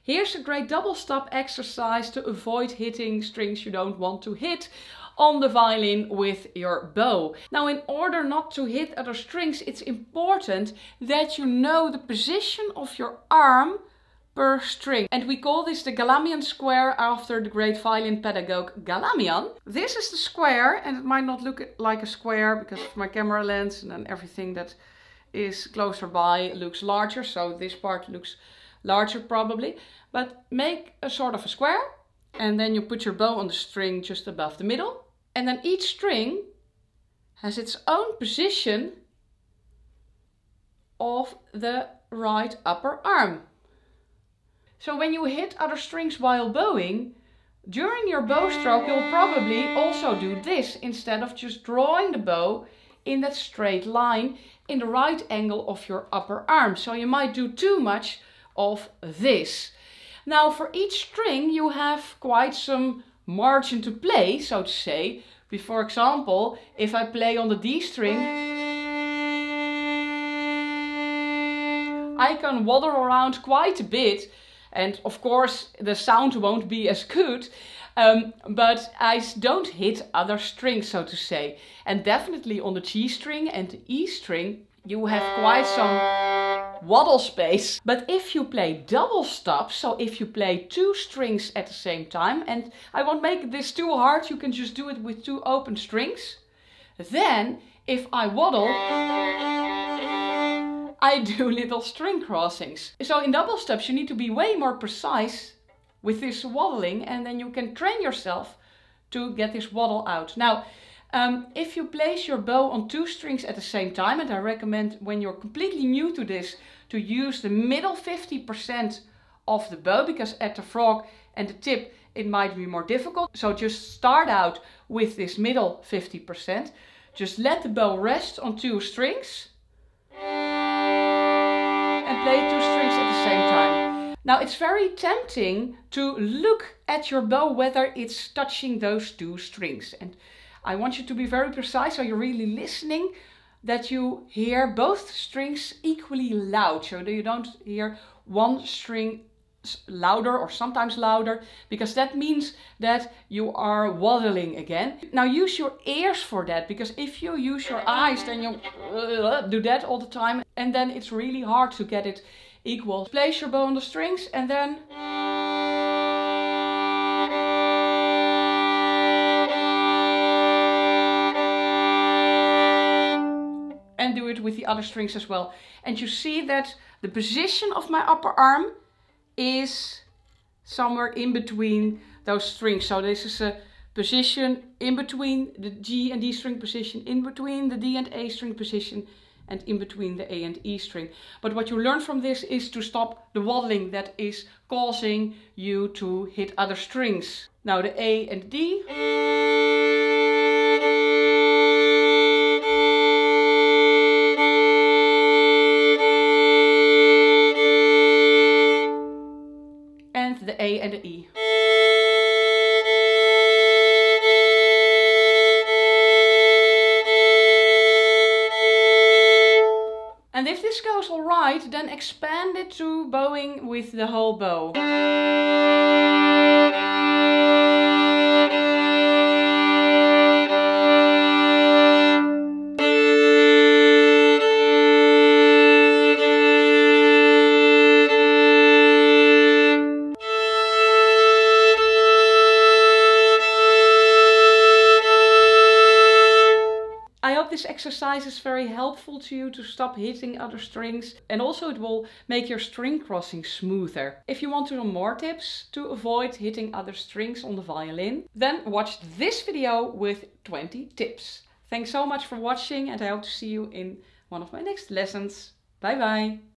Here's a great double stop exercise to avoid hitting strings you don't want to hit on the violin with your bow. Now, in order not to hit other strings, it's important that you know the position of your arm per string. And we call this the Galamian square after the great violin pedagogue Galamian. This is the square, and it might not look like a square because of my camera lens, and then everything that is closer by looks larger, so this part looks larger probably. But make a sort of a square, and then you put your bow on the string just above the middle. And then each string has its own position of the right upper arm. So when you hit other strings while bowing, during your bow stroke you'll probably also do this instead of just drawing the bow in that straight line in the right angle of your upper arm. So you might do too much of this. Now for each string you have quite some margin to play, so to say. For example, if I play on the D string, I can waddle around quite a bit, and of course the sound won't be as good, but I don't hit other strings, so to say. And definitely on the G string and the E string you have quite some waddle space. But if you play double stops, so if you play two strings at the same time, and I won't make this too hard, you can just do it with two open strings, then if I waddle, I do little string crossings. So in double stops you need to be way more precise with this waddling, and then you can train yourself to get this waddle out. Now, if you place your bow on two strings at the same time, and I recommend when you're completely new to this to use the middle 50% of the bow, because at the frog and the tip it might be more difficult. So just start out with this middle 50%. Just let the bow rest on two strings and play two strings at the same time. Now it's very tempting to look at your bow whether it's touching those two strings. And I want you to be very precise, so you're really listening, that you hear both strings equally loud, so that you don't hear one string louder or sometimes louder, because that means that you are waddling again. Now use your ears for that, because if you use your eyes then you do that all the time, and then it's really hard to get it equal. Place your bow on the strings and then do it with the other strings as well. And you see that the position of my upper arm is somewhere in between those strings. So this is a position in between the G and D string position, in between the D and A string position, and in between the A and E string. But what you learn from this is to stop the waddling that is causing you to hit other strings. Now the A and D. The A and the E. And if this goes all right, then expand it to bowing with the whole bow. This exercise is very helpful to you to stop hitting other strings, and also it will make your string crossing smoother. If you want to know more tips to avoid hitting other strings on the violin, then watch this video with 20 tips. Thanks so much for watching, and I hope to see you in one of my next lessons. Bye bye!